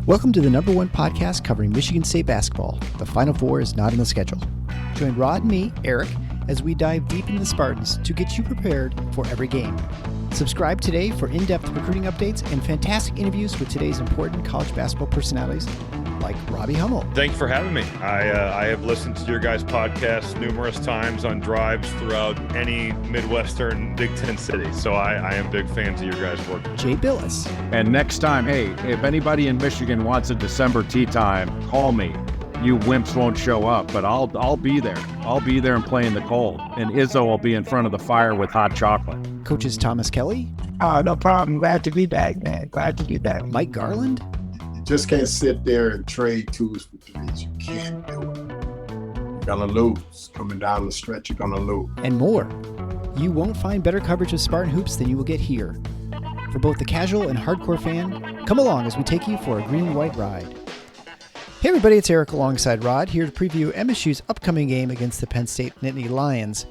Welcome to the number one podcast covering Michigan State basketball. The Final Four is not on the schedule. Join Rod and me, Eric, as we dive deep into the Spartans to get you prepared for every game. Subscribe today for in-depth recruiting updates and fantastic interviews with today's important college basketball personalities like Robbie Hummel. Thanks for having me. I have listened to your guys' podcast numerous times on drives throughout any Midwestern Big Ten city. So I am big fans of your guys' work. Jay Billis. And next time, hey, if anybody in Michigan wants a December tea time, call me. You wimps won't show up, but I'll be there. I'll be there and play in the cold. And Izzo will be in front of the fire with hot chocolate. Coaches Thomas Kelly. No problem. Glad to be back, man. Glad to be back. Mike Garland. You just can't sit there and trade twos for threes. You can't do it. You're going to lose. Coming down the stretch, you're going to lose. And more. You won't find better coverage of Spartan hoops than you will get here. For both the casual and hardcore fan, come along as we take you for a green and white ride. Hey everybody, it's Eric alongside Rod, here to preview MSU's upcoming game against the Penn State Nittany Lions.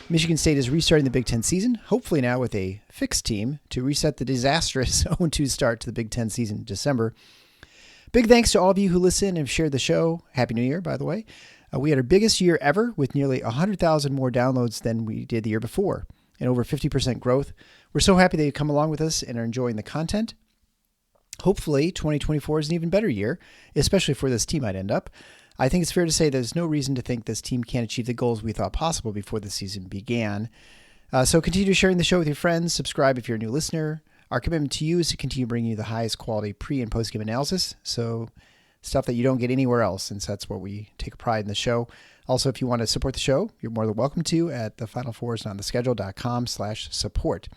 Michigan State is restarting the Big Ten season, hopefully now with a fixed team to reset the disastrous 0-2 start to the Big Ten season in December. Big thanks to all of you who listen and have shared the show. Happy New Year, by the way. We had our biggest year ever with nearly 100,000 more downloads than we did the year before and over 50% growth. We're so happy that you come along with us and are enjoying the content. Hopefully, 2024 is an even better year, especially for this team I'd end up. I think it's fair to say there's no reason to think this team can't achieve the goals we thought possible before the season began. So continue sharing the show with your friends. Subscribe if you're a new listener. Our commitment to you is to continue bringing you the highest quality pre- and post-game analysis, so stuff that you don't get anywhere else, since that's what we take pride in the show. Also, if you want to support the show, you're more than welcome to at thefinalfoursontheschedule.com/support.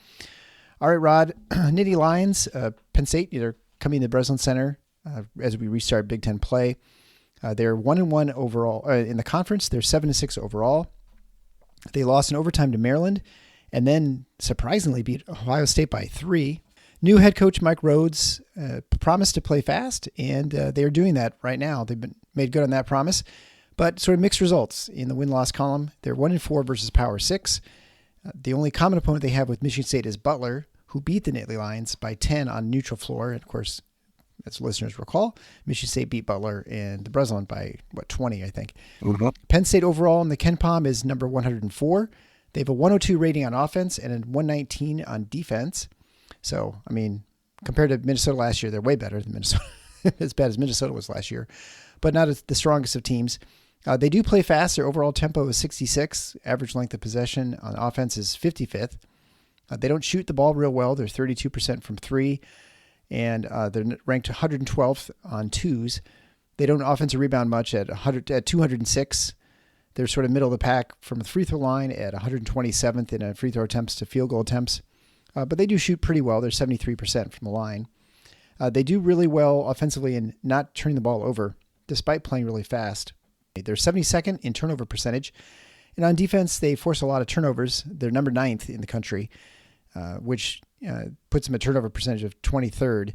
All right, Rod, Nittany Lions, Penn State, they're coming to the Breslin Center as we restart Big Ten play. They're 1-1 overall in the conference. They're 7-6 overall. They lost in overtime to Maryland, and then surprisingly beat Ohio State by 3. New head coach Mike Rhoades promised to play fast, and they are doing that right now. They've been made good on that promise, but sort of mixed results in the win-loss column. They're 1-4 versus Power 6. The only common opponent they have with Michigan State is Butler, who beat the Nittany Lions by 10 on neutral floor. And of course, as listeners recall, Michigan State beat Butler in the Breslin by, 20, I think. Mm-hmm. Penn State overall in the KenPom is number 104. They have a 102 rating on offense and a 119 on defense. So, I mean, compared to Minnesota last year, they're way better than Minnesota, as bad as Minnesota was last year, but not as the strongest of teams. They do play fast. Their overall tempo is 66. Average length of possession on offense is 55th. They don't shoot the ball real well. They're 32% from 3, and they're ranked 112th on twos. They don't offensive rebound much at 206. They're sort of middle of the pack from the free throw line at 127th in free throw attempts to field goal attempts. But they do shoot pretty well. They're 73% from the line. They do really well offensively in not turning the ball over, despite playing really fast. They're 72nd in turnover percentage. And on defense, they force a lot of turnovers. They're number 9th in the country, which puts them a turnover percentage of 23rd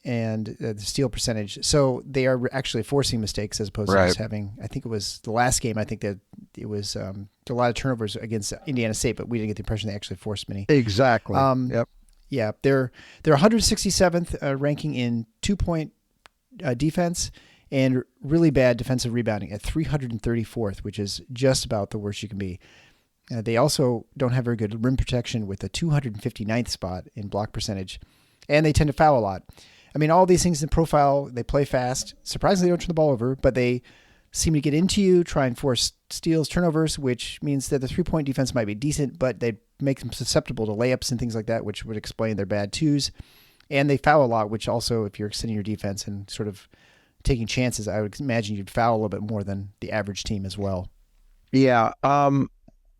and the steal percentage. So they are actually forcing mistakes as opposed to just having, I think it was the last game, I think that it was a lot of turnovers against Indiana State, but we didn't get the impression they actually forced many. Exactly. Yep. Yeah, they're 167th ranking in 2-point defense and really bad defensive rebounding at 334th, which is just about the worst you can be. They also don't have very good rim protection with a 259th spot in block percentage, and they tend to foul a lot. I mean, all these things in profile, they play fast. Surprisingly, they don't turn the ball over, but they seem to get into you, try and force steals, turnovers, which means that the three-point defense might be decent, but they make them susceptible to layups and things like that, which would explain their bad twos. And they foul a lot, which also, if you're extending your defense and sort of taking chances, I would imagine you'd foul a little bit more than the average team as well. Yeah.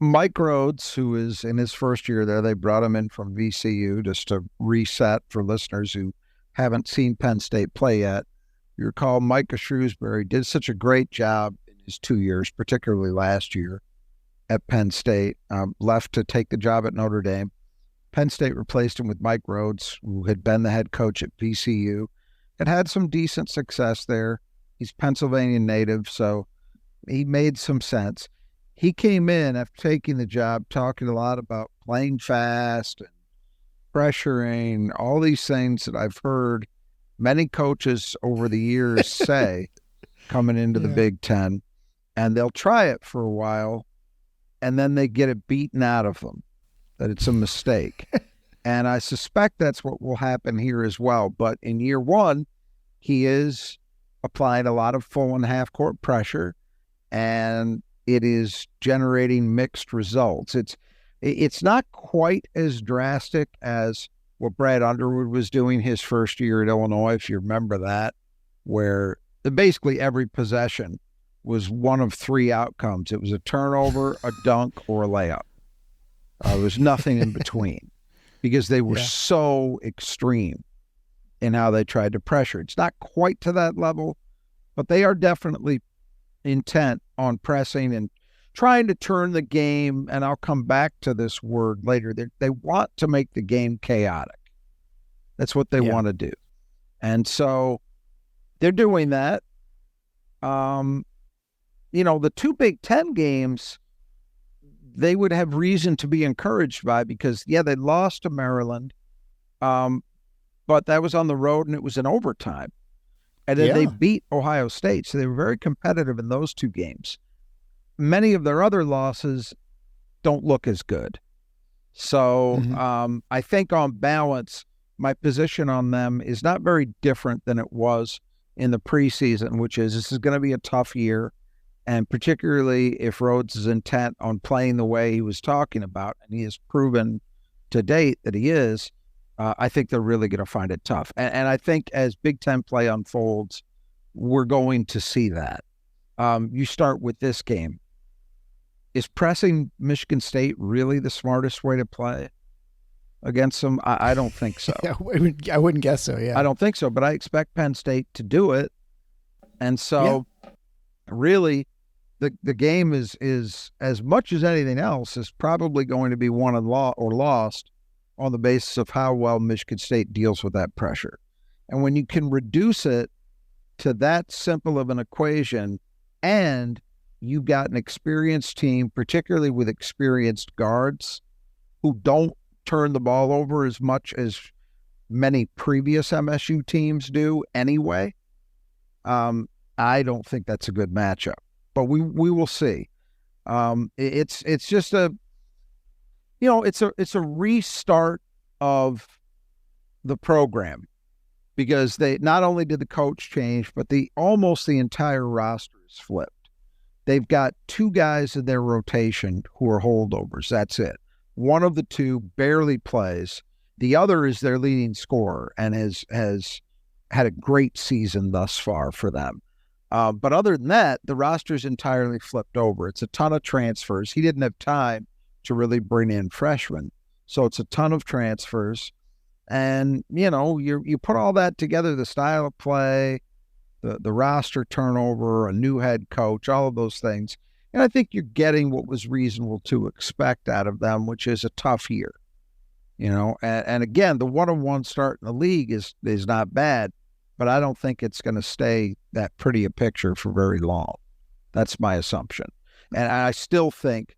Mike Rhoades, who is in his first year there, they brought him in from VCU just to reset for listeners who haven't seen Penn State play yet. You recall Micah Shrewsbury did such a great job in his 2 years, particularly last year at Penn State, left to take the job at Notre Dame. Penn State replaced him with Mike Rhoades, who had been the head coach at VCU and had some decent success there. He's Pennsylvania native, so he made some sense. He came in after taking the job, talking a lot about playing fast and pressuring, all these things that I've heard many coaches over the years say coming into the Big Ten, and they'll try it for a while, and then they get it beaten out of them, that it's a mistake. And I suspect that's what will happen here as well. But in year one, he is applying a lot of full and half-court pressure, and it is generating mixed results. It's not quite as drastic as what Brad Underwood was doing his first year at Illinois, if you remember that, where basically every possession was one of three outcomes. It was a turnover, a dunk, or a layup. There was nothing in between because they were so extreme in how they tried to pressure. It's not quite to that level, but they are definitely intent on pressing and trying to turn the game, and I'll come back to this word later. They want to make the game chaotic. That's what they want to do. And so they're doing that. The two Big Ten games, they would have reason to be encouraged by because, they lost to Maryland, but that was on the road and it was in overtime. And then they beat Ohio State, so they were very competitive in those two games. Many of their other losses don't look as good. So I think on balance, my position on them is not very different than it was in the preseason, which is this is going to be a tough year. And particularly if Rhoades is intent on playing the way he was talking about, and he has proven to date that he is, I think they're really going to find it tough. And I think as Big Ten play unfolds, we're going to see that. You start with this game. Is pressing Michigan State really the smartest way to play against them? I don't think so. I wouldn't guess so, I don't think so, but I expect Penn State to do it. And so really the game is as much as anything else is probably going to be won or lost on the basis of how well Michigan State deals with that pressure. And when you can reduce it to that simple of an equation, and you've got an experienced team, particularly with experienced guards who don't turn the ball over as much as many previous MSU teams do anyway, I don't think that's a good matchup. But we will see. It's just it's a restart of the program because they not only did the coach change, but almost the entire roster is flipped. They've got two guys in their rotation who are holdovers. That's it. One of the two barely plays. The other is their leading scorer and has had a great season thus far for them. But other than that, the roster's entirely flipped over. It's a ton of transfers. He didn't have time to really bring in freshmen. So it's a ton of transfers. And, you put all that together, the style of play, the roster turnover, a new head coach, all of those things. And I think you're getting what was reasonable to expect out of them, which is a tough year. And again, the one-on-one start in the league is not bad, but I don't think it's going to stay that pretty a picture for very long. That's my assumption. And I still think,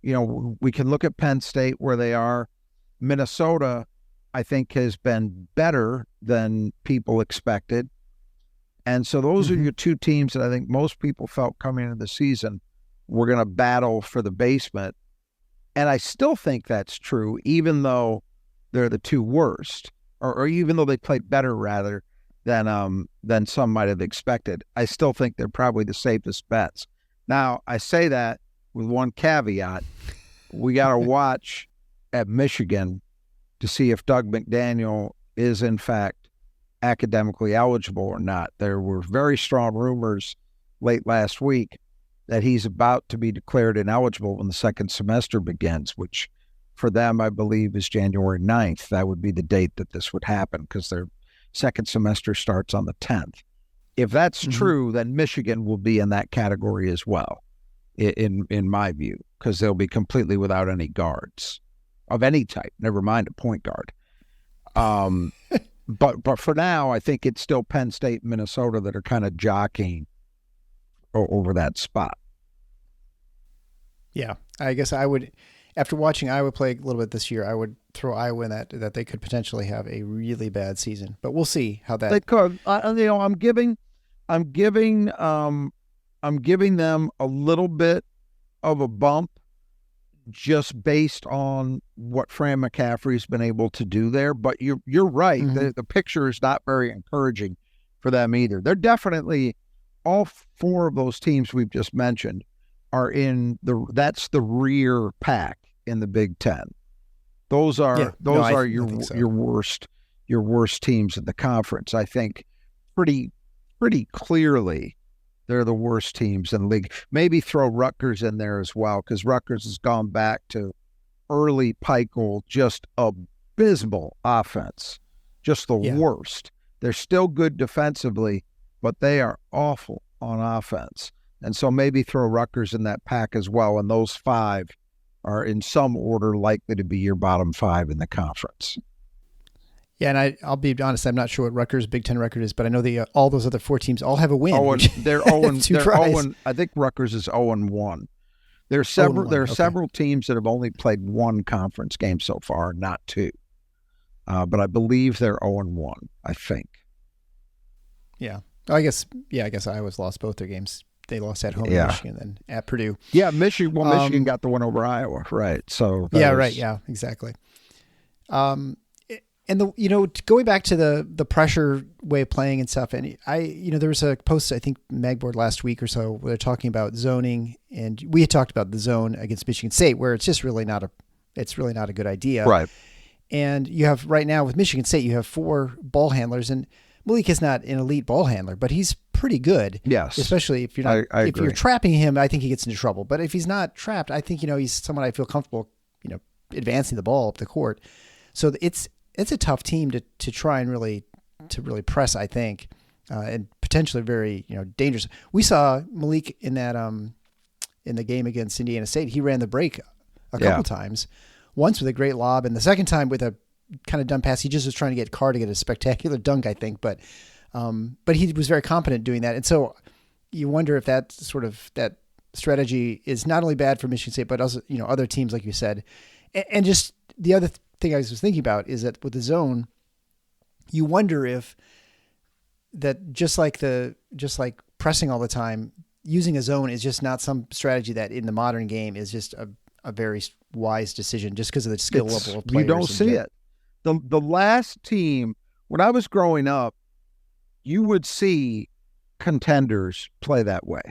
we can look at Penn State where they are. Minnesota, I think, has been better than people expected. And so those are your two teams that I think most people felt coming into the season were going to battle for the basement. And I still think that's true, even though they're the two worst, or even though they played better, rather, than some might have expected. I still think they're probably the safest bets. Now, I say that with one caveat. We got to watch at Michigan to see if Doug McDaniel is, in fact, academically eligible or not. There were very strong rumors late last week that he's about to be declared ineligible when the second semester begins, which for them, I believe, is January 9th. That would be the date that this would happen because their second semester starts on the 10th. If that's true, then Michigan will be in that category as well, in my view, because they'll be completely without any guards of any type, never mind a point guard. But for now, I think it's still Penn State and Minnesota that are kind of jockeying over that spot. Yeah, I guess I would. after watching Iowa play a little bit this year, I would throw Iowa in that they could potentially have a really bad season. But we'll see how that. They could. I'm giving them a little bit of a bump just based on what Fran McCaffrey's been able to do there. But you're right. Mm-hmm. The picture is not very encouraging for them either. They're definitely, all four of those teams we've just mentioned are that's the rear pack in the Big Ten. Those are your worst teams in the conference. I think pretty clearly they're the worst teams in the league. Maybe throw Rutgers in there as well, because Rutgers has gone back to early Peichel, just abysmal offense, just the worst. They're still good defensively, but they are awful on offense. And so maybe throw Rutgers in that pack as well. And those five are in some order likely to be your bottom five in the conference. Yeah, and I'll be honest, I'm not sure what Rutgers' Big Ten record is, but I know all those other four teams all have a win. They're 0. I think Rutgers is 0-1. There are several teams that have only played one conference game so far, not two. But I believe they're 0-1, I think. Yeah. I guess Iowa's lost both their games. They lost at home in Michigan and at Purdue. Yeah, Michigan got the win over Iowa, right? So right. Yeah, exactly. And going back to the pressure way of playing and stuff, and there was a post, I think Magboard last week or so, where they're talking about zoning, and we had talked about the zone against Michigan State, where it's just really not a good idea. Right. And you have right now with Michigan State, you have 4 ball handlers, and Malik is not an elite ball handler, but he's pretty good. Yes. Especially if you're not, if you're trapping him, I think he gets into trouble. But if he's not trapped, I think, he's someone I feel comfortable, advancing the ball up the court. So it's a tough team to try and really press, I think, and potentially very, dangerous. We saw Malik in that, in the game against Indiana State. He ran the break a couple times, once with a great lob, and the second time with a kind of dumb pass. He just was trying to get Carr to get a spectacular dunk, I think, but he was very competent doing that. And so you wonder if that strategy is not only bad for Michigan State, but also, other teams, like you said. And just the other thing I was thinking about is that with the zone, you wonder if that just like pressing all the time, using a zone is just not some strategy that in the modern game is just a very wise decision, just because of the skill level of players. You don't see it. The last team, when I was growing up, you would see contenders play that way.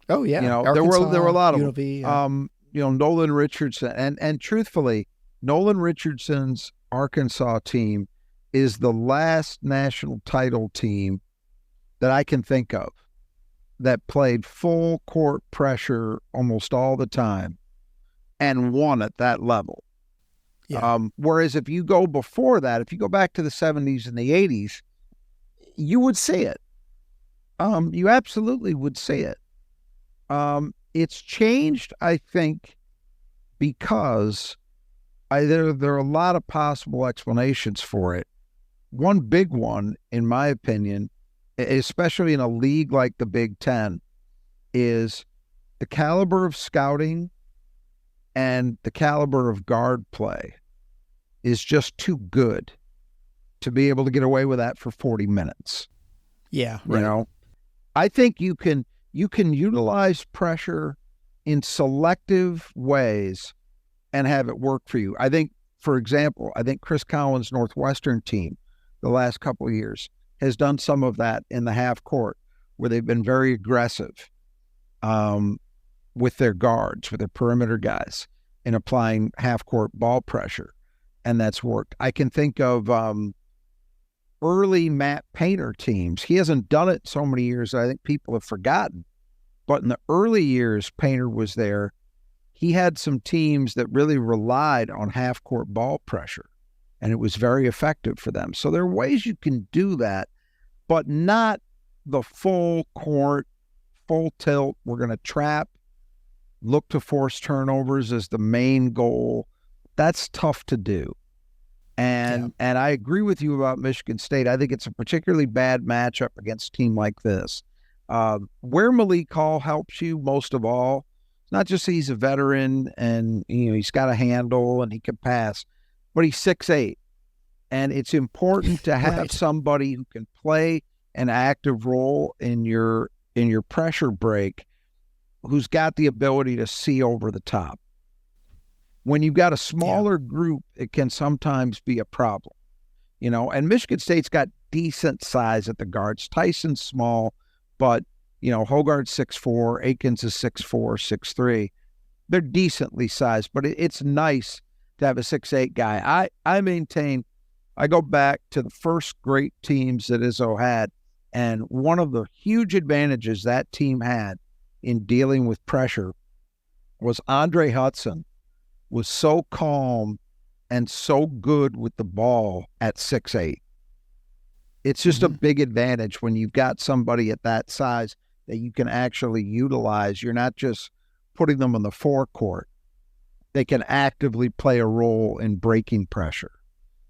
Oh yeah, there were a lot of UNLV, them. Nolan Richardson, and truthfully, Nolan Richardson's Arkansas team is the last national title team that I can think of that played full court pressure almost all the time and won at that level. Yeah. Whereas if you go before that, if you go back to the 70s and the 80s, you would see it. You absolutely would see it. It's changed, I think, because there are a lot of possible explanations for it. One big one, in my opinion, especially in a league like the Big Ten, is the caliber of scouting and the caliber of guard play is just too good to be able to get away with that for 40 minutes. Yeah. Right. I think you can utilize pressure in selective ways and have it work for you. I think, for example, Chris Collins' Northwestern team the last couple of years has done some of that in the half court, where they've been very aggressive with their guards, with their perimeter guys, in applying half court ball pressure, and that's worked. I can think of early Matt Painter teams. He hasn't done it so many years that I think people have forgotten, but in the early years Painter was there, he had some teams that really relied on half court ball pressure, and it was very effective for them. So there are ways you can do that, but not the full court, full tilt. We're going to trap, look to force turnovers as the main goal. That's tough to do. And I agree with you about Michigan State. I think it's a particularly bad matchup against a team like this. Where Malik Hall helps you most of all, It's not just he's a veteran and he's got a handle and he can pass, but he's 6'8". And it's important to have Right. somebody who can play an active role in your pressure break, who's got the ability to see over the top. When you've got a smaller group, it can sometimes be a problem, and Michigan State's got decent size at the guards. Tyson's small, but, Hogarth's 6'4", Akins is 6'4", 6'3". They're decently sized, but it's nice to have a 6'8" guy. I maintain, I go back to the first great teams that Izzo had, and one of the huge advantages that team had in dealing with pressure was Andre Hudson was so calm and so good with the ball at 6'8". It's just a big advantage when you've got somebody at that size that you can actually utilize. You're not just putting them on the forecourt. They can actively play a role in breaking pressure.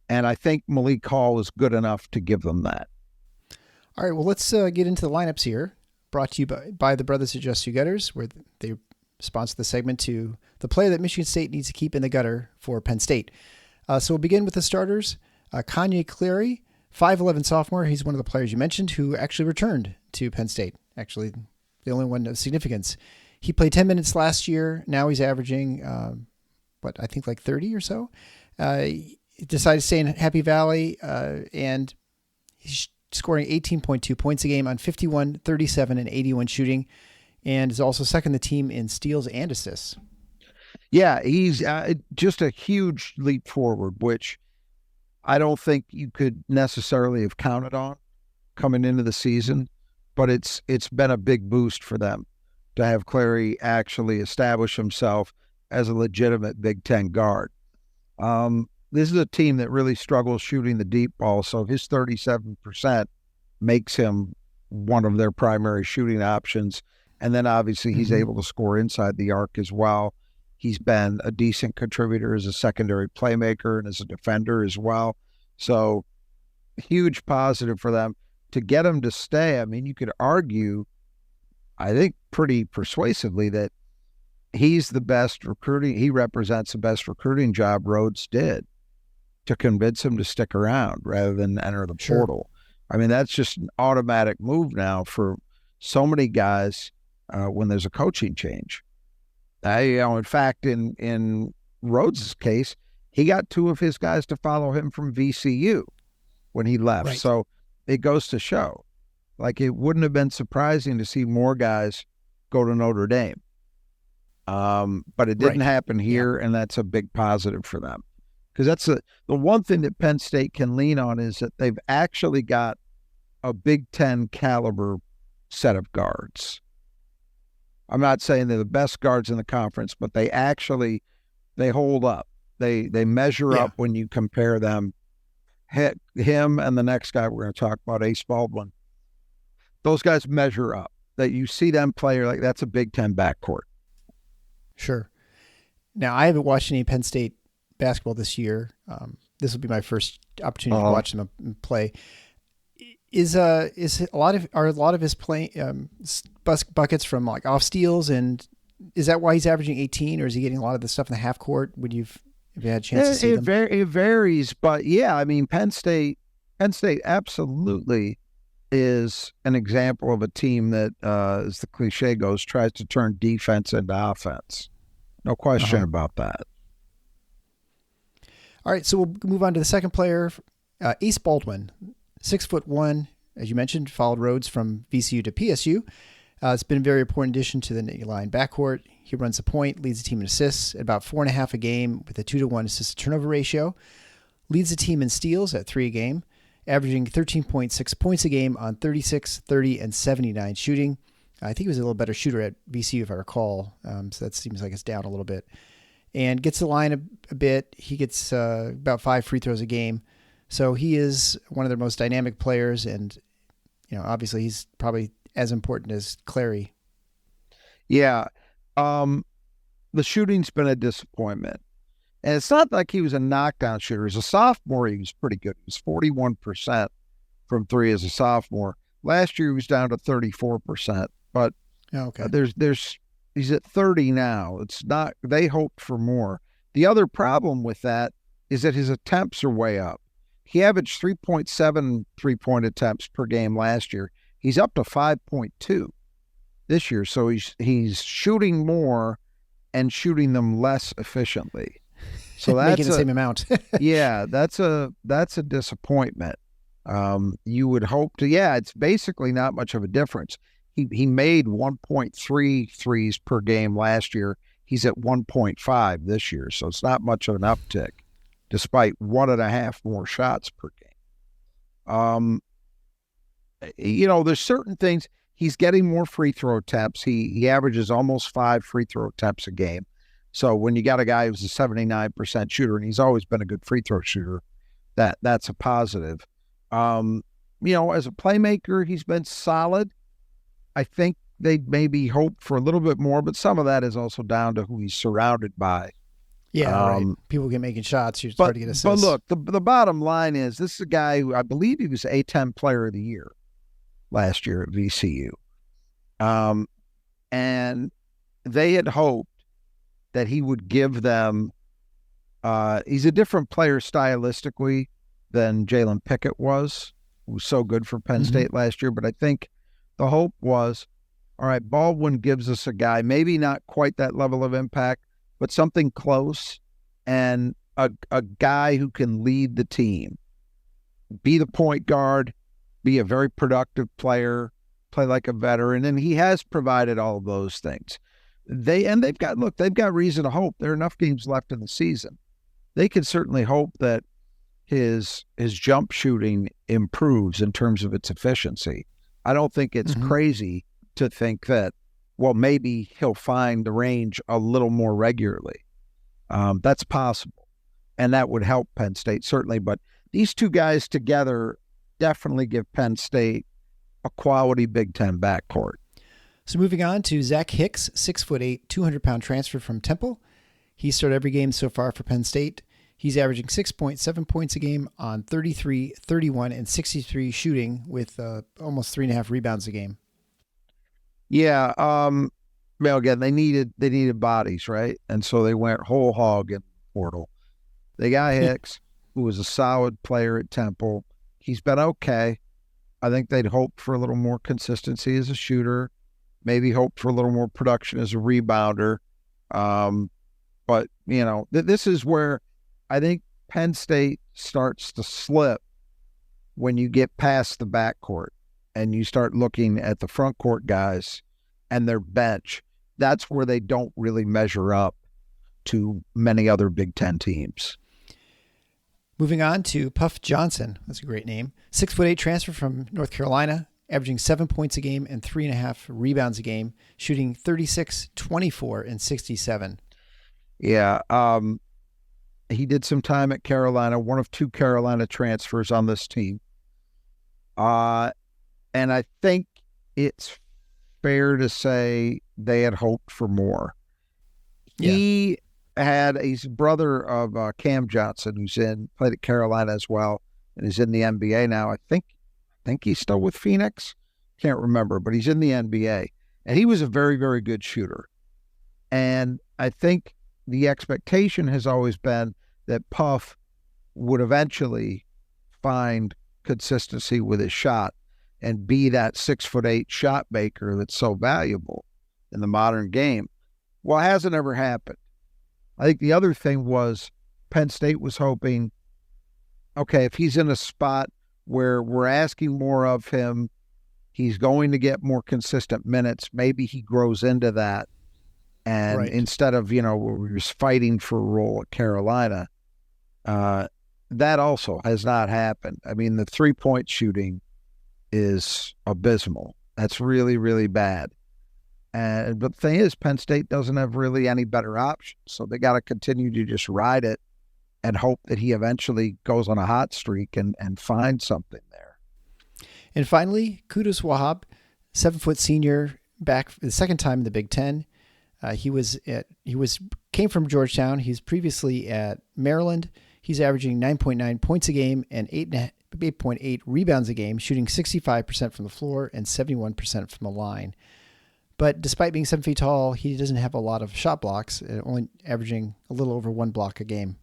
And I think Malik Hall is good enough to give them that. All right, well, let's get into the lineups here. Brought to you by the Brothers at Just Two Gutters, where they sponsor the segment to the player that Michigan State needs to keep in the gutter for Penn State. So we'll begin with the starters. Kanye Clary, 5'11" sophomore. He's one of the players you mentioned who actually returned to Penn State. Actually, the only one of significance. He played 10 minutes last year. Now he's averaging, I think like 30 or so. He decided to stay in Happy Valley, and he's scoring 18.2 points a game on 51, 37, and 81 shooting, and is also second the team in steals and assists. Yeah, he's just a huge leap forward, which I don't think you could necessarily have counted on coming into the season, but it's been a big boost for them to have Clary actually establish himself as a legitimate Big Ten guard. This is a team that really struggles shooting the deep ball, so his 37% makes him one of their primary shooting options. And then obviously he's able to score inside the arc as well. He's been a decent contributor as a secondary playmaker and as a defender as well. So huge positive for them. To get him to stay, I mean, you could argue, I think pretty persuasively, that he's the best recruiting. He represents the best recruiting job Rhoades did to convince him to stick around rather than enter the portal. I mean, that's just an automatic move now for so many guys when there's a coaching change. In fact, in Rhoades' case, he got two of his guys to follow him from VCU when he left. Right. So it goes to show, like, it wouldn't have been surprising to see more guys go to Notre Dame. But it didn't happen here, and that's a big positive for them. Because that's the one thing that Penn State can lean on is that they've actually got a Big Ten caliber set of guards. I'm not saying they're the best guards in the conference, but they hold up. They measure up when you compare them. Him and the next guy we're going to talk about, Ace Baldwin. Those guys measure up. That you see them play, you're like, that's a Big Ten backcourt. Sure. Now, I haven't watched any Penn State basketball this year. This will be my first opportunity to watch them play. Are a lot of his playing buckets from like off steals, and is that why he's averaging 18, or is he getting a lot of the stuff in the half court? Have you had a chance to see them? It varies, but yeah, I mean, Penn State absolutely is an example of a team that, as the cliche goes, tries to turn defense into offense. No question about that. All right, so we'll move on to the second player, Ace Baldwin, 6'1", as you mentioned, followed Rhoades from VCU to PSU. It's been a very important addition to the Nittany Lion backcourt. He runs the point, leads the team in assists at about 4.5 a game with a 2-to-1 assist-to-turnover ratio. Leads the team in steals at 3 a game, averaging 13.6 points a game on 36, 30, and 79 shooting. I think he was a little better shooter at VCU, if I recall. So that seems like it's down a little bit. And gets the line a bit. He gets about 5 free throws a game. So he is one of their most dynamic players, and obviously he's probably as important as Clary. Yeah. The shooting's been a disappointment. And it's not like he was a knockdown shooter. As a sophomore, he was pretty good. He was 41% from 3 as a sophomore. Last year, he was down to 34%. But there's He's at 30 now. It's not, they hoped for more. The other problem with that is that his attempts are way up. He averaged 3.7 3-point attempts per game last year. He's up to 5.2 this year. So he's shooting more and shooting them less efficiently. So that's making the same amount. yeah, that's a disappointment. You would hope to, it's basically not much of a difference. He made 1.3 threes per game last year. He's at 1.5 this year. So it's not much of an uptick, despite 1.5 more shots per game. There's certain things. He's getting more free throw attempts. He averages almost 5 free throw attempts a game. So when you got a guy who's a 79% shooter, and he's always been a good free throw shooter, that's a positive. As a playmaker, he's been solid. I think they'd maybe hope for a little bit more, but some of that is also down to who he's surrounded by. Yeah, right. People get making shots. It's hard to get assists. But look, the bottom line is this is a guy who I believe he was A-10 Player of the Year last year at VCU. And they had hoped that he would give them he's a different player stylistically than Jalen Pickett was, who was so good for Penn State last year. But I think the hope was, all right, Baldwin gives us a guy, maybe not quite that level of impact, but something close, and a guy who can lead the team, be the point guard, be a very productive player, play like a veteran, and he has provided all of those things. They've got reason to hope. There are enough games left in the season. They can certainly hope that his jump shooting improves in terms of its efficiency. I don't think it's crazy to think that, well, maybe he'll find the range a little more regularly. That's possible, and that would help Penn State certainly. But these two guys together definitely give Penn State a quality Big Ten backcourt. So moving on to Zach Hicks, 6'8", 200-pound transfer from Temple. He started every game so far for Penn State. He's averaging 6.7 points a game on 33, 31, and 63 shooting with almost 3.5 rebounds a game. Yeah. Well, again, they needed bodies, right? And so they went whole hog in the portal. They got Hicks, who was a solid player at Temple. He's been okay. I think they'd hope for a little more consistency as a shooter, maybe hope for a little more production as a rebounder. But, this is where I think Penn State starts to slip when you get past the backcourt and you start looking at the front court guys and their bench. That's where they don't really measure up to many other Big Ten teams. Moving on to Puff Johnson. That's a great name. 6'8" transfer from North Carolina, averaging 7 points a game and 3.5 rebounds a game, shooting 36, 24, and 67. Yeah. He did some time at Carolina, one of 2 Carolina transfers on this team. And I think it's fair to say they had hoped for more. Yeah. He's brother of Cam Johnson, who's played at Carolina as well, and is in the NBA now. I think he's still with Phoenix. Can't remember, but he's in the NBA. And he was a very, very good shooter. And I think the expectation has always been that Puff would eventually find consistency with his shot and be that 6'8" shot maker that's so valuable in the modern game. Well, it hasn't ever happened. I think the other thing was Penn State was hoping, okay, if he's in a spot where we're asking more of him, he's going to get more consistent minutes, maybe he grows into that. And instead of, we're just fighting for a role at Carolina, that also has not happened. I mean, the 3-point shooting is abysmal. That's really, really bad. But the thing is, Penn State doesn't have really any better options. So they got to continue to just ride it and hope that he eventually goes on a hot streak and finds something there. And finally, Kudus Wahab, 7-foot senior, back for the second time in the Big Ten. Came from Georgetown. He's previously at Maryland. He's averaging 9.9 points a game and 8.8 rebounds a game, shooting 65% from the floor and 71% from the line. But despite being 7 feet tall, he doesn't have a lot of shot blocks, only averaging a little over 1 block a game.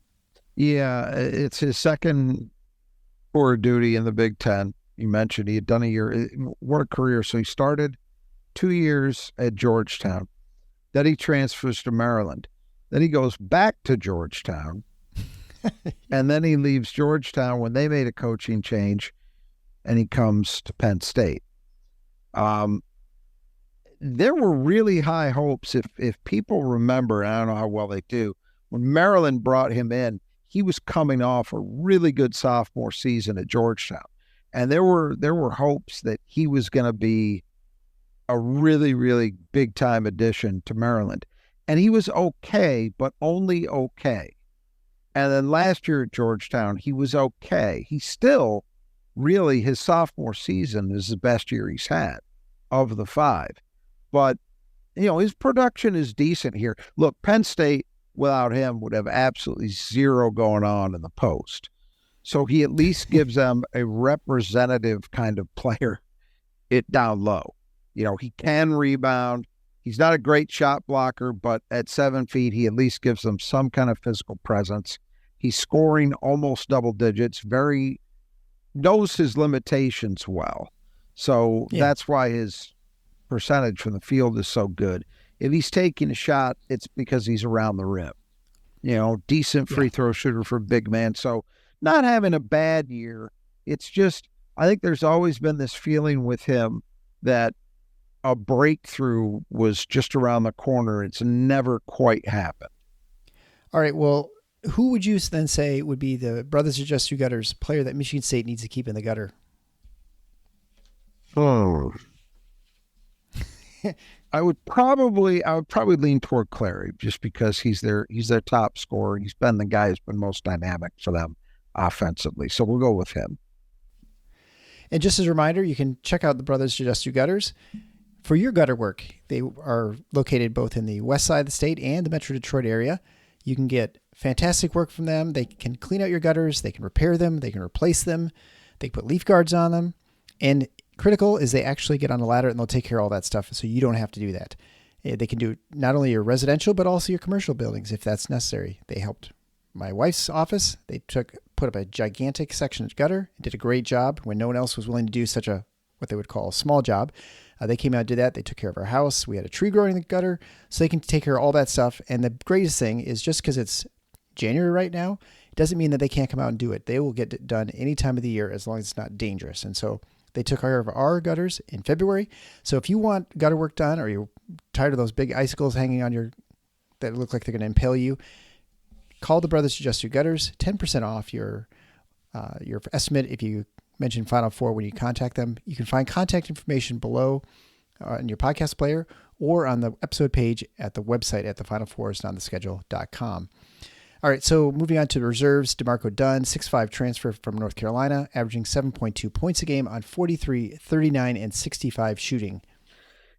Yeah, it's his second tour duty in the Big Ten. You mentioned he had done a year. What a career. So he started 2 years at Georgetown. Then he transfers to Maryland. Then he goes back to Georgetown. And then he leaves Georgetown when they made a coaching change, and he comes to Penn State. There were really high hopes, if people remember, and I don't know how well they do, when Maryland brought him in, he was coming off a really good sophomore season at Georgetown. And there were hopes that he was going to be a really, really big-time addition to Maryland. And he was okay, but only okay. And then last year at Georgetown, he was okay. He still, really, his sophomore season is the best year he's had of the 5. But, his production is decent here. Look, Penn State, without him, would have absolutely zero going on in the post. So he at least gives them a representative kind of player down low. He can rebound. He's not a great shot blocker, but at 7 feet, he at least gives them some kind of physical presence. He's scoring almost double digits, knows his limitations well. So that's why his percentage from the field is so good. If he's taking a shot, it's because he's around the rim. Decent free throw shooter for a big man. So not having a bad year. It's just, I think there's always been this feeling with him that a breakthrough was just around the corner. It's never quite happened. All right, well, who would you then say would be the Brothers of Just Two Gutters player that Michigan State needs to keep in the gutter? Oh, I would probably lean toward Clary just because he's their top scorer. He's been the guy who's been most dynamic for them offensively. So we'll go with him. And just as a reminder, you can check out the Brothers of Just Two Gutters for your gutter work. They are located both in the west side of the state and the Metro Detroit area. You can get fantastic work from them. They can clean out your gutters. They can repair them. They can replace them. They can put leaf guards on them. And critical is they actually get on a ladder and they'll take care of all that stuff so you don't have to do that. They can do not only your residential, but also your commercial buildings if that's necessary. They helped my wife's office. They put up a gigantic section of gutter and did a great job when no one else was willing to do such a, what they would call a small job. They came out and did that. They took care of our house. We had a tree growing in the gutter, so they can take care of all that stuff. And the greatest thing is just because it's January right now, it doesn't mean that they can't come out and do it. They will get it done any time of the year as long as it's not dangerous. And so they took care of our gutters in February. So if you want gutter work done or you're tired of those big icicles hanging on that look like they're going to impale you, call the Brothers to Just Two Gutters, 10% off your estimate if you mention Final Four when you contact them. You can find contact information below in your podcast player or on the episode page at the website at thefinalfoursontheschedule.com. All right, so moving on to the reserves, DeMarco Dunn, 6'5" transfer from North Carolina, averaging 7.2 points a game on 43, 39, and 65 shooting.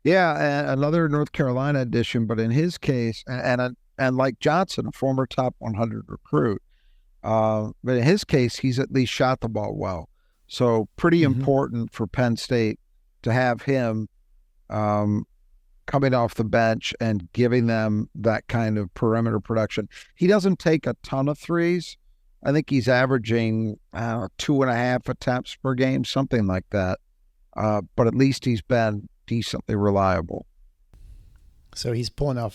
Yeah, another North Carolina addition, but in his case, and like Johnson, a former top 100 recruit, but in his case, he's at least shot the ball well. So pretty important for Penn State to have him coming off the bench and giving them that kind of perimeter production. He doesn't take a ton of threes. I think he's averaging 2.5 attempts per game, something like that. But at least he's been decently reliable. So he's pulling a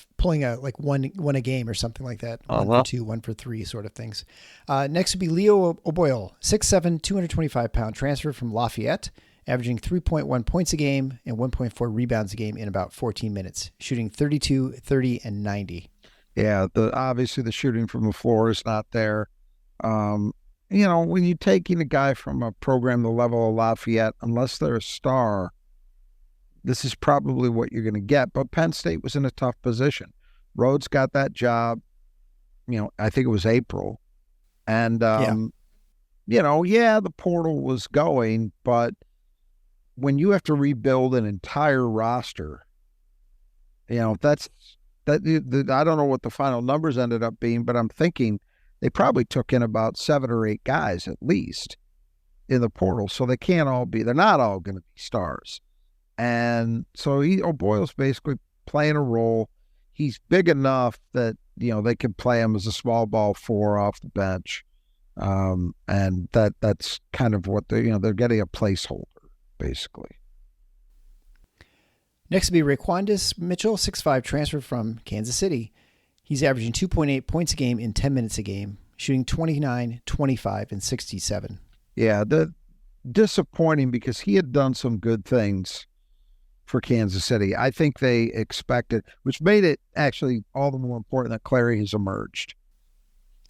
like one a game or something like that. 1 for 2, 1 for 3 sort of things. Next would be Leo O'Boyle, 6'7", 225-pound transfer from Lafayette, averaging 3.1 points a game and 1.4 rebounds a game in about 14 minutes, shooting 32, 30, and 90. Yeah, obviously the shooting from the floor is not there. When you're taking a guy from a program the level of Lafayette, unless they're a star, this is probably what you're going to get. But Penn State was in a tough position. Rhoades got that job, I think it was April. And, the portal was going, but when you have to rebuild an entire roster, I don't know what the final numbers ended up being, but I'm thinking they probably took in about 7 or 8 guys at least in the portal. So they're not all going to be stars. And so O'Boyle's basically playing a role. He's big enough that, they can play him as a small ball 4 off the bench. And that's kind of what they're getting a placeholder, basically. Next will be Raquandis Mitchell, 6'5", transfer from Kansas City. He's averaging 2.8 points a game in 10 minutes a game, shooting 29, 25, and 67. Yeah, disappointing because he had done some good things for Kansas City. I think they expected, which made it actually all the more important that Clary has emerged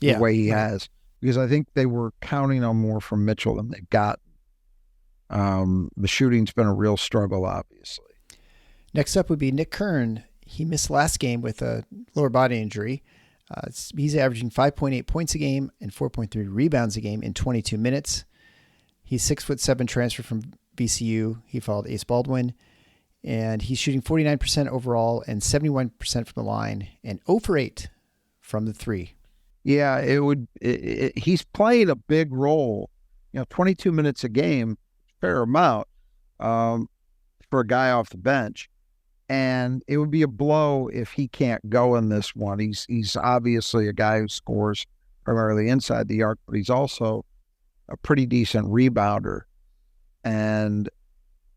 the way he has, because I think they were counting on more from Mitchell than they've got. The shooting's been a real struggle, obviously. Next up would be Nick Kern. He missed last game with a lower body injury. He's averaging 5.8 points a game and 4.3 rebounds a game in 22 minutes. He's 6'7" transfer from VCU. He followed Ace Baldwin, and he's shooting 49% overall and 71% from the line and 0 for 8 from the 3. Yeah, he's playing a big role. 22 minutes a game, fair amount for a guy off the bench. And it would be a blow if he can't go in this one. He's obviously a guy who scores primarily inside the arc, but he's also a pretty decent rebounder. And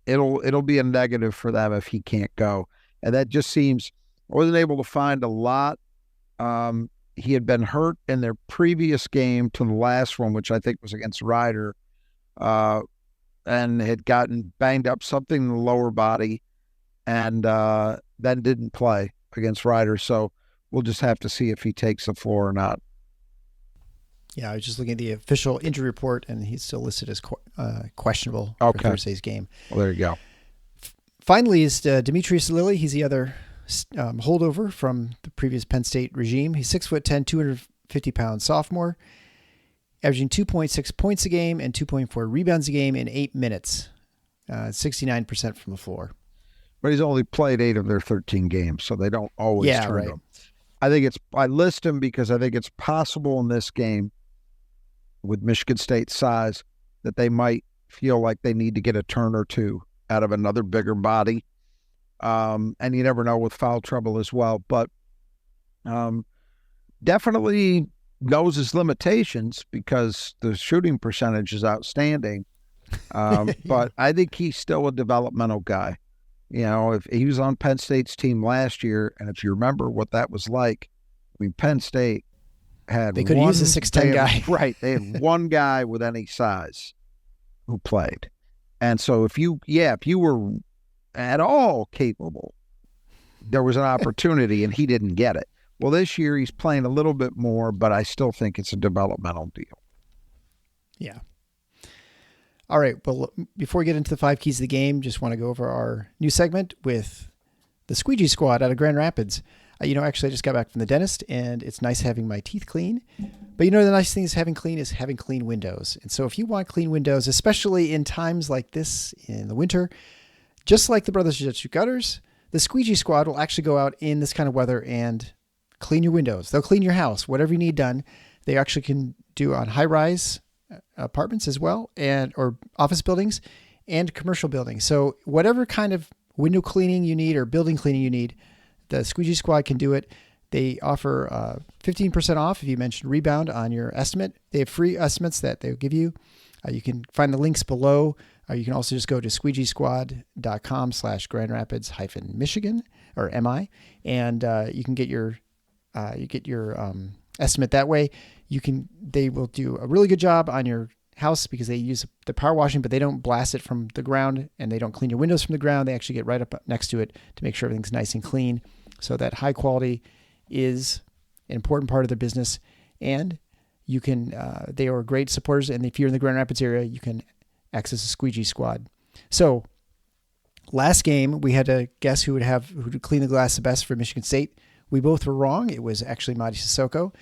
it'll be a negative for them if he can't go. And that just seems, I wasn't able to find a lot. He had been hurt in their previous game to the last one, which I think was against Ryder, and had gotten banged up something in the lower body, and then didn't play against Ryder. So we'll just have to see if he takes the floor or not. Yeah, I was just looking at the official injury report, and he's still listed as questionable for Thursday's game. Well, there you go. Finally is Demetrius Lily. He's the other holdover from the previous Penn State regime. He's 6'10", 250-pound sophomore, averaging 2.6 points a game and 2.4 rebounds a game in 8 minutes, 69% from the floor. But he's only played 8 of their 13 games, so they don't always turn him. I list him because I think it's possible in this game with Michigan State's size that they might feel like they need to get a turn or two out of another bigger body. And you never know with foul trouble as well, but definitely knows his limitations because the shooting percentage is outstanding. But I think he's still a developmental guy. If he was on Penn State's team last year, and if you remember what that was like, Penn State had they could use a 6'10" guy. Right. They had one guy with any size who played. And so if you were at all capable, there was an opportunity and he didn't get it. Well, this year he's playing a little bit more, but I still think it's a developmental deal. Yeah. All right. Well, before we get into the 5 keys of the game, just want to go over our new segment with the Squeegee Squad out of Grand Rapids. Actually, I just got back from the dentist, and it's nice having my teeth clean. But the nice thing is having clean windows. And so if you want clean windows, especially in times like this in the winter, just like the Brothers Jiu-Jitsu Gutters, the Squeegee Squad will actually go out in this kind of weather and clean your windows. They'll clean your house, whatever you need done. They actually can do on high-rise apartments as well, or office buildings and commercial buildings. So whatever kind of window cleaning you need or building cleaning you need, the Squeegee Squad can do it. They offer 15% off if you mention rebound on your estimate. They have free estimates that they'll give you. You can find the links below. You can also just go to squeegeesquad.com/Grand Rapids-Michigan or MI, and you can get your estimate that way. They will do a really good job on your house because they use the power washing, but they don't blast it from the ground and they don't clean your windows from the ground. They actually get right up next to it to make sure everything's nice and clean. So that high quality is an important part of their business. And you can, they are great supporters. And if you're in the Grand Rapids area, you can access the Squeegee Squad. So last game, we had to guess who would clean the glass the best for Michigan State. We both were wrong. It was actually Mady Sissoko.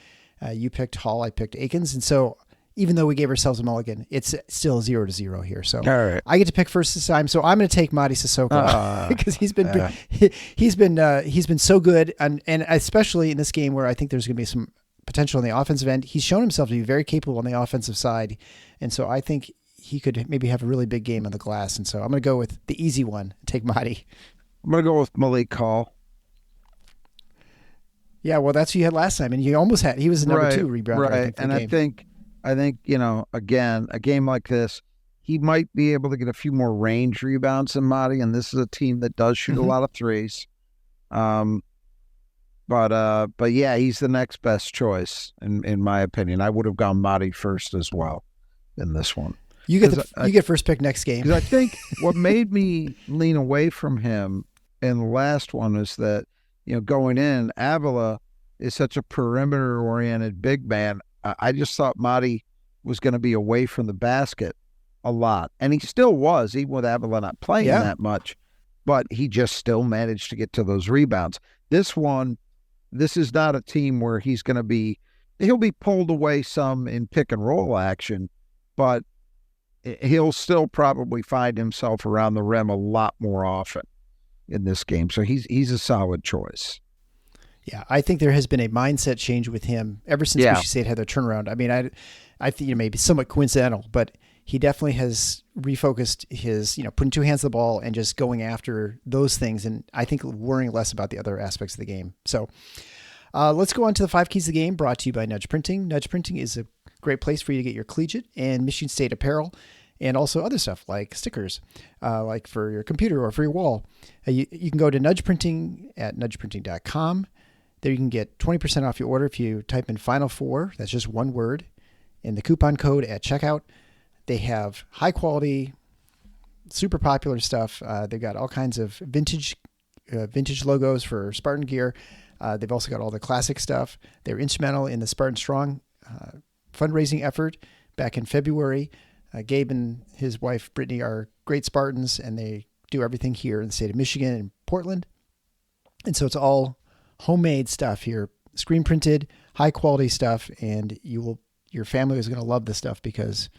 You picked Hall, I picked Akins. And so even though we gave ourselves a mulligan, it's still 0-0 here. So all right. I get to pick first this time. So I'm going to take Mady Sissoko because he's been so good. And especially in this game where I think there's going to be some potential on the offensive end, he's shown himself to be very capable on the offensive side. And so I think he could maybe have a really big game on the glass. And so I'm going to go with the easy one, take Mahdi. I'm going to go with Malik Hall. Yeah, well, that's who you had last time, and you almost had. He was the number 2 rebounder. Right, I think again, a game like this, he might be able to get a few more range rebounds than Mahdi, and this is a team that does shoot a lot of threes. But yeah, he's the next best choice in my opinion. I would have gone Mahdi first as well in this one. You get first pick next game. Because I think what made me lean away from him in the last one is that, going in, Avila is such a perimeter-oriented big man. I just thought Mahdi was going to be away from the basket a lot. And he still was, even with Avila not playing that much. But he just still managed to get to those rebounds. This is not a team where he'll be pulled away some in pick and roll action, but he'll still probably find himself around the rim a lot more often in this game. So he's a solid choice. Yeah, I think there has been a mindset change with him ever since Michigan State had their turnaround. I mean, I think maybe somewhat coincidental, but he definitely has refocused his, putting 2 hands on the ball and just going after those things. And I think worrying less about the other aspects of the game. So let's go on to the 5 keys of the game, brought to you by Nudge Printing. Nudge Printing is a great place for you to get your collegiate and Michigan State apparel, and also other stuff like stickers, like for your computer or for your wall. You can go to Nudge Printing at nudgeprinting.com. There you can get 20% off your order if you type in Final Four. That's just one word. And the coupon code at checkout. They have high quality, super popular stuff. They've got all kinds of vintage logos for Spartan gear. They've also got all the classic stuff. They're instrumental in the Spartan Strong fundraising effort back in February. Gabe and his wife, Brittany, are great Spartans, and they do everything here in the state of Michigan and Portland. And so it's all homemade stuff here, screen printed, high quality stuff, and your family is going to love this stuff because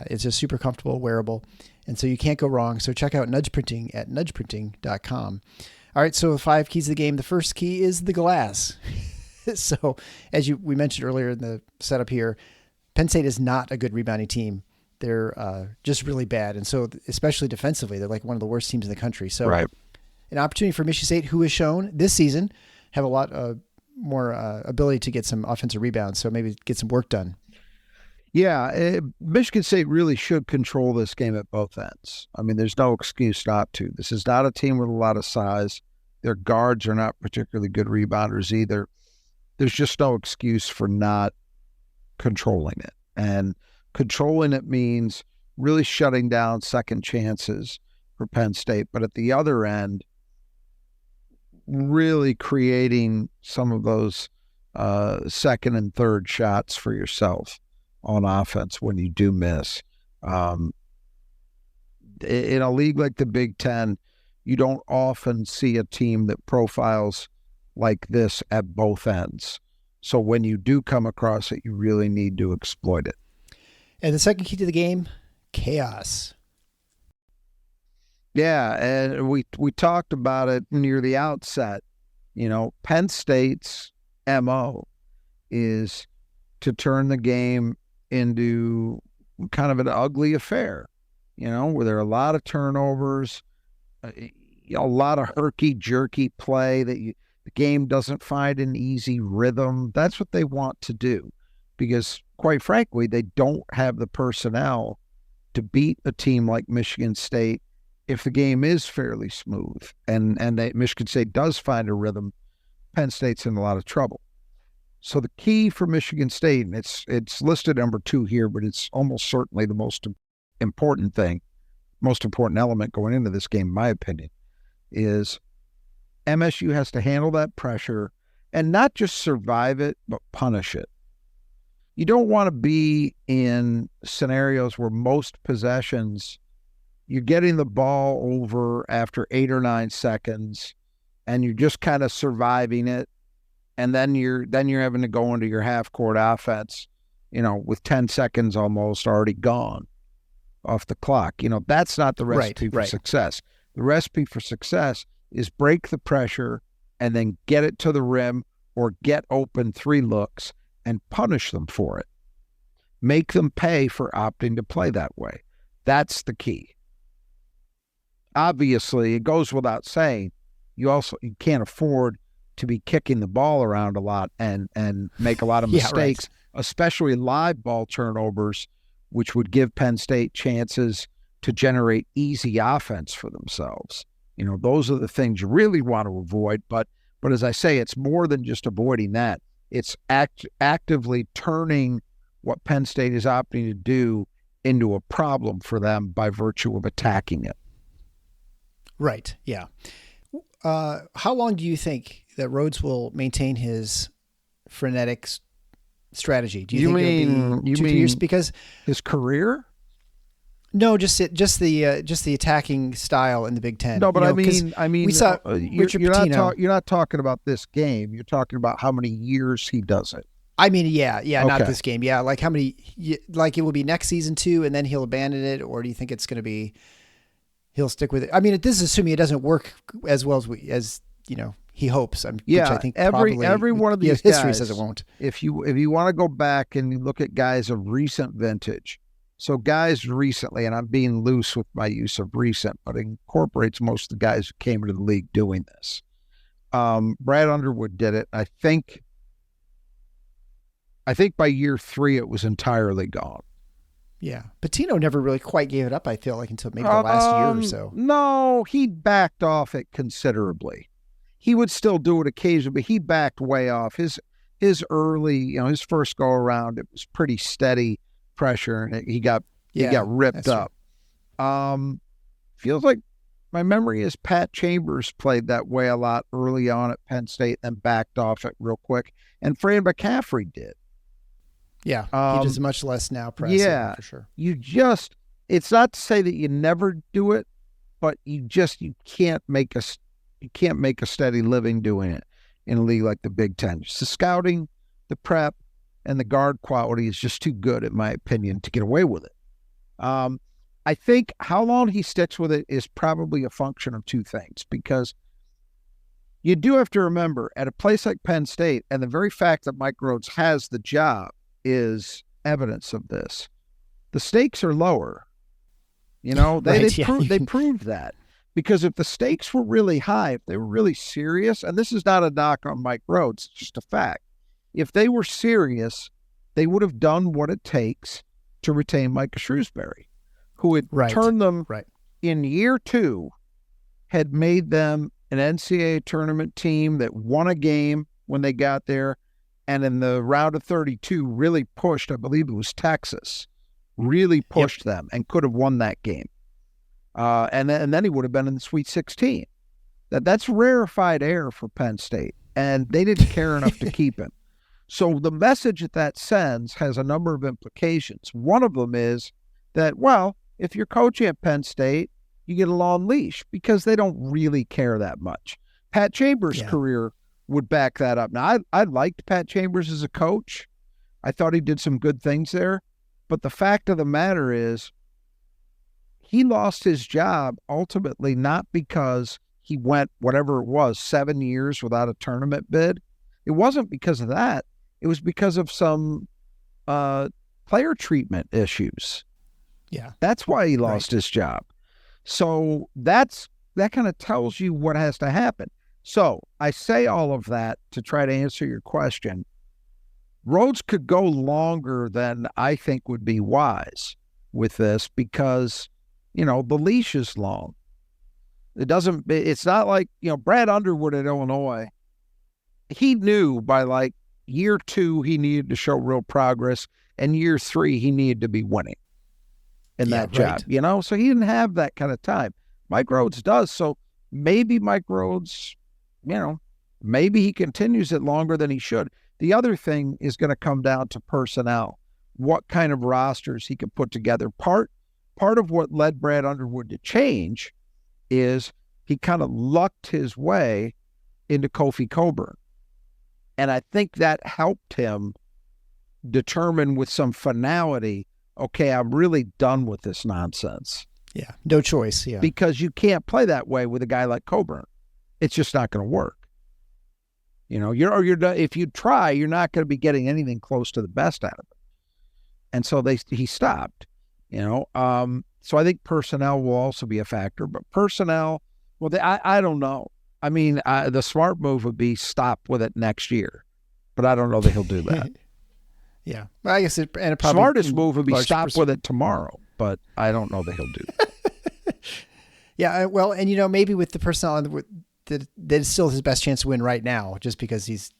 it's just super comfortable, wearable, and so you can't go wrong. So check out Nudge Printing at nudgeprinting.com. All right, so 5 keys of the game. The first key is the glass. So as we mentioned earlier in the setup here, Penn State is not a good rebounding team. They're just really bad, and so especially defensively, they're like one of the worst teams in the country. So an opportunity for Michigan State, who has shown this season have a lot more ability to get some offensive rebounds, so maybe get some work done. Yeah, Michigan State really should control this game at both ends. I mean, there's no excuse not to. This is not a team with a lot of size. Their guards are not particularly good rebounders either. There's just no excuse for not controlling it. And controlling it means really shutting down second chances for Penn State. But at the other end, really creating some of those second and third shots for yourself on offense when you do miss. In a league like the Big Ten, you don't often see a team that profiles like this at both ends. So when you do come across it, you really need to exploit it. And the second key to the game, chaos. Yeah, and we talked about it near the outset. Penn State's MO is to turn the game into kind of an ugly affair, where there are a lot of turnovers, a lot of herky-jerky play that the game doesn't find an easy rhythm. That's what they want to do because, quite frankly, they don't have the personnel to beat a team like Michigan State if the game is fairly smooth and Michigan State does find a rhythm. Penn State's in a lot of trouble. So the key for Michigan State, and it's listed number 2 here, but it's almost certainly the most important element going into this game, in my opinion, is MSU has to handle that pressure and not just survive it, but punish it. You don't want to be in scenarios where most possessions you're getting the ball over after 8 or 9 seconds and you're just kind of surviving it. And then you're having to go into your half-court offense, with 10 seconds almost already gone off the clock. That's not the recipe for success. The recipe for success is break the pressure and then get it to the rim or get open 3 looks and punish them for it. Make them pay for opting to play that way. That's the key. Obviously, it goes without saying, you can't afford to be kicking the ball around a lot and make a lot of mistakes, especially live ball turnovers, which would give Penn State chances to generate easy offense for themselves. Those are the things you really want to avoid. But as I say, it's more than just avoiding that. It's actively turning what Penn State is opting to do into a problem for them by virtue of attacking it. Right. Yeah. How long do you think that Rhoades will maintain his frenetic strategy? Do you think it'll be 2 years? Because his career? No, just the attacking style in the Big Ten. No, but I mean, we saw Richard Pitino. You're not talking about this game. You're talking about how many years he does it. I mean, yeah, okay. Not this game. Yeah, like how many? Like it will be next season too, and then he'll abandon it, or do you think it's going to be he'll stick with it? I mean, this is assuming it doesn't work as well as he hopes. Which I think every one of these history guys says it won't. If you want to go back and you look at guys of recent vintage. So guys recently, and I'm being loose with my use of recent, but it incorporates most of the guys who came into the league doing this. Brad Underwood did it. I think by year 3, it was entirely gone. Yeah. Pitino never really quite gave it up, I feel like, until maybe the last year or so. No, he backed off it considerably. He would still do it occasionally, but he backed way off. His early, his first go around, it was pretty steady pressure, and he got ripped up. Feels like my memory is Pat Chambers played that way a lot early on at Penn State, then backed off it real quick, and Fran McCaffrey did. Yeah, he does much less now. For sure. It's not to say that you never do it, but you can't make a steady living doing it in a league like the Big Ten. Just the scouting, the prep, and the guard quality is just too good, in my opinion, to get away with it. I think how long he sticks with it is probably a function of two things, because you do have to remember, at a place like Penn State, and the very fact that Mike Rhoades has the job is evidence of this. The stakes are lower. They proved that. Because if the stakes were really high, if they were really serious, and this is not a knock on Mike Rhoades, it's just a fact. If they were serious, they would have done what it takes to retain Micah Shrewsbury, who had turned them in year 2, had made them an NCAA tournament team that won a game when they got there, and in the round of 32 really pushed, I believe it was Texas, really pushed them and could have won that game. And then he would have been in the Sweet 16. That's rarefied air for Penn State, and they didn't care enough to keep him. So the message that sends has a number of implications. One of them is that, well, if you're coaching at Penn State, you get a long leash because they don't really care that much. Pat Chambers' career would back that up. Now, I liked Pat Chambers as a coach. I thought he did some good things there. But the fact of the matter is, he lost his job ultimately not because he went, whatever it was, 7 years without a tournament bid. It wasn't because of that. It was because of some player treatment issues. Yeah. That's why he lost his job. So that kind of tells you what has to happen. So I say all of that to try to answer your question. Rhoades could go longer than I think would be wise with this because, the leash is long. It's not like, Brad Underwood at Illinois, he knew by year 2, he needed to show real progress, and year 3, he needed to be winning in that job, so he didn't have that kind of time. Mike Rhoades does. So maybe Mike Rhoades, maybe he continues it longer than he should. The other thing is going to come down to personnel, what kind of rosters he can put together. Part of what led Brad Underwood to change is he kind of lucked his way into Kofi Cockburn. And I think that helped him determine with some finality, okay, I'm really done with this nonsense. Yeah, no choice, yeah. Because you can't play that way with a guy like Cockburn. It's just not going to work. If you try, you're not going to be getting anything close to the best out of it. And so he stopped, So I think personnel will also be a factor. But personnel, well, I don't know. I mean, the smart move would be stop with it next year. But I don't know that he'll do that. Yeah. Well, I guess it probably smartest move would be stop with it tomorrow. But I don't know that he'll do that. Yeah. Well, and, maybe with the personnel that is still his best chance to win right now, just because he's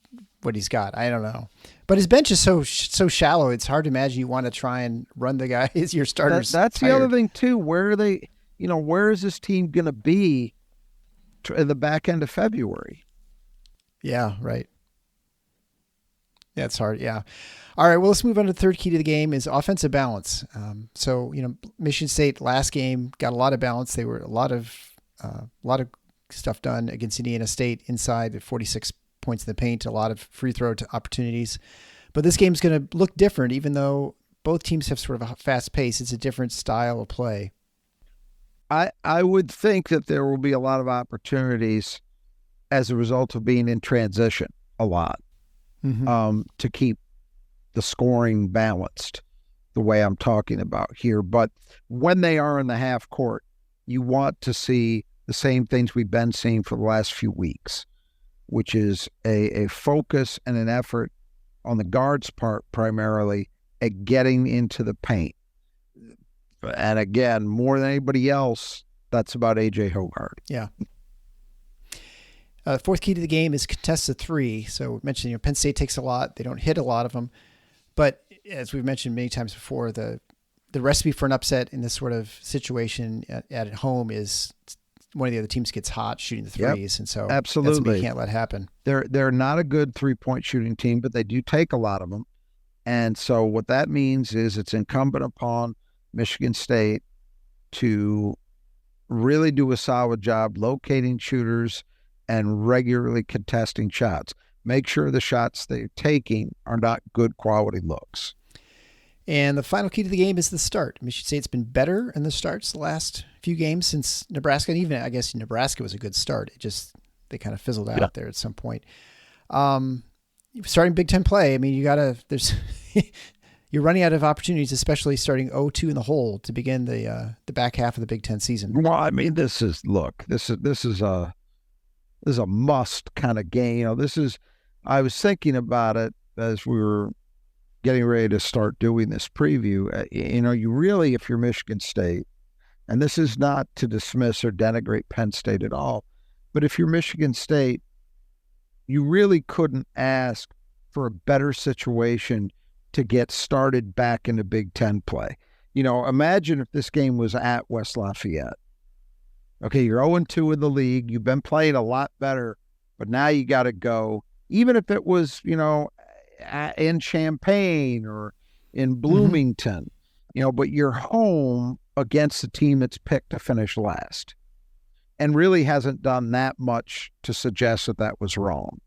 what he's got. I don't know. But his bench is so shallow. It's hard to imagine you want to try and run the guy as your starters. That's the other thing too. Where are they? Where is this team going to be in the back end of February? Yeah. Right. Yeah, it's hard. Yeah. All right. Well, let's move on to the third key to the game is offensive balance. So, Michigan State last game got a lot of balance. They were a lot of stuff done against Indiana State inside at 46 points in the paint, a lot of free throw opportunities. But this game's going to look different, even though both teams have sort of a fast pace. It's a different style of play. I would think that there will be a lot of opportunities as a result of being in transition a lot. To keep the scoring balanced the way I'm talking about here. But when they are in the half court, you want to see the same things we've been seeing for the last few weeks, which is a focus and an effort on the guards' part primarily at getting into the paint. And again, more than anybody else, that's about A.J. Hoggard. Yeah. Fourth key to the game is contested three. So we mentioned, Penn State takes a lot. They don't hit a lot of them. But as we've mentioned many times before, the recipe for an upset in this sort of situation at home is one of the other teams gets hot shooting the threes. Yep, and so absolutely. That's something you can't let happen. They're not a good three-point shooting team, but they do take a lot of them. And so what that means is it's incumbent upon Michigan State to really do a solid job locating shooters and regularly contesting shots. Make sure the shots they're taking are not good quality looks. And the final key to the game is the start. Michigan State's been better in the starts the last few games since Nebraska. And even, I guess, Nebraska was a good start. They kind of fizzled out there at some point. Starting Big Ten play, I mean, you're running out of opportunities, especially starting 0-2 in the hole to begin the back half of the Big Ten season. Well, I mean, this is a must kind of game. I was thinking about it as we were getting ready to start doing this preview. You really, if you're Michigan State, and this is not to dismiss or denigrate Penn State at all, but if you're Michigan State, you really couldn't ask for a better situation to get started back into Big Ten play. Imagine if this game was at West Lafayette. Okay, you're 0-2 in the league. You've been playing a lot better, but now you got to go. Even if it was, in Champaign or in Bloomington, but you're home against the team that's picked to finish last and really hasn't done that much to suggest that was wrong.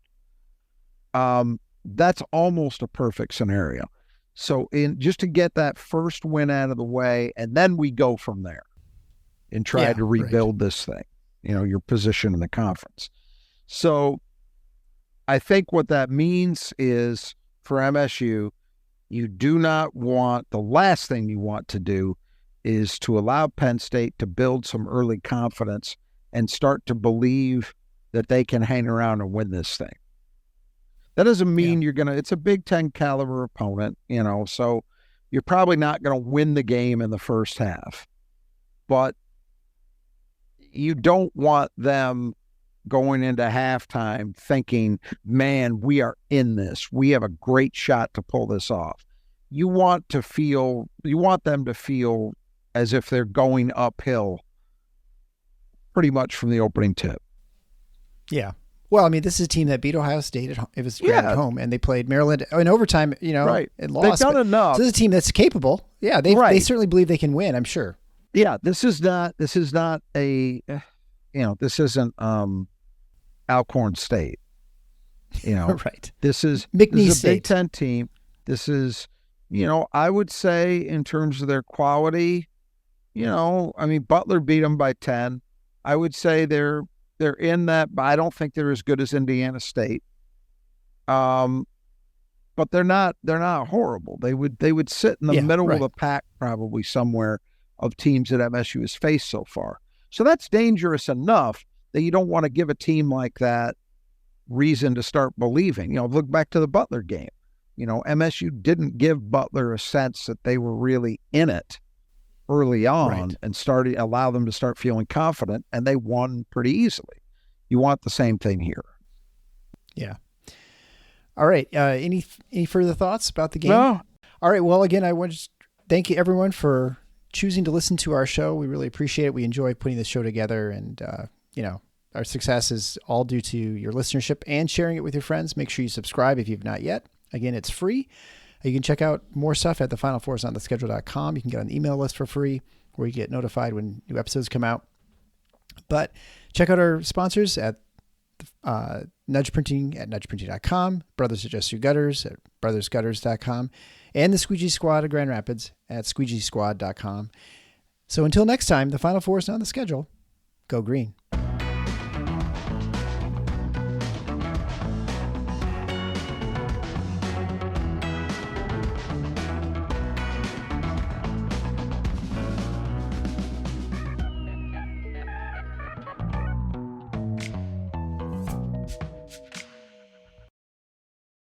That's almost a perfect scenario. So just to get that first win out of the way, and then we go from there and try to rebuild this thing, your position in the conference. So I think what that means is for MSU, the last thing you want to do is to allow Penn State to build some early confidence and start to believe that they can hang around and win this thing. That doesn't mean it's a Big Ten caliber opponent, so you're probably not going to win the game in the first half. But you don't want them going into halftime thinking, man, we are in this. We have a great shot to pull this off. You want them to feel as if they're going uphill pretty much from the opening tip. Yeah. Well, I mean, this is a team that beat Ohio State at home. It was at home, and they played Maryland in overtime, and lost. They've done enough. So this is a team that's capable. Yeah, they certainly believe they can win, I'm sure. Yeah, this isn't Alcorn State. Right. This is a Big Ten team. This is, I would say in terms of their quality, Butler beat them by 10. I would say they're in that, but I don't think they're as good as Indiana State. But they're not horrible. They would sit in the middle of the pack probably somewhere of teams that MSU has faced so far. So that's dangerous enough that you don't want to give a team like that reason to start believing. Look back to the Butler game. MSU didn't give Butler a sense that they were really in it early on, right, and allow them to start feeling confident, and they won pretty easily. You want the same thing here. Yeah. All right. Any further thoughts about the game? No. All right. Well, again, I want to thank you everyone for choosing to listen to our show. We really appreciate it. We enjoy putting this show together, and our success is all due to your listenership and sharing it with your friends. Make sure you subscribe if you've not yet. Again, it's free. You can check out more stuff at thefinalfoursontheschedule.com. You can get on the email list for free, where you get notified when new episodes come out. But check out our sponsors at Nudge Printing at nudgeprinting.com, Brothers That Just Do Gutters at brothersgutters.com, and the Squeegee Squad of Grand Rapids at squeegeesquad.com. So until next time, the Final Four is on the schedule. Go green.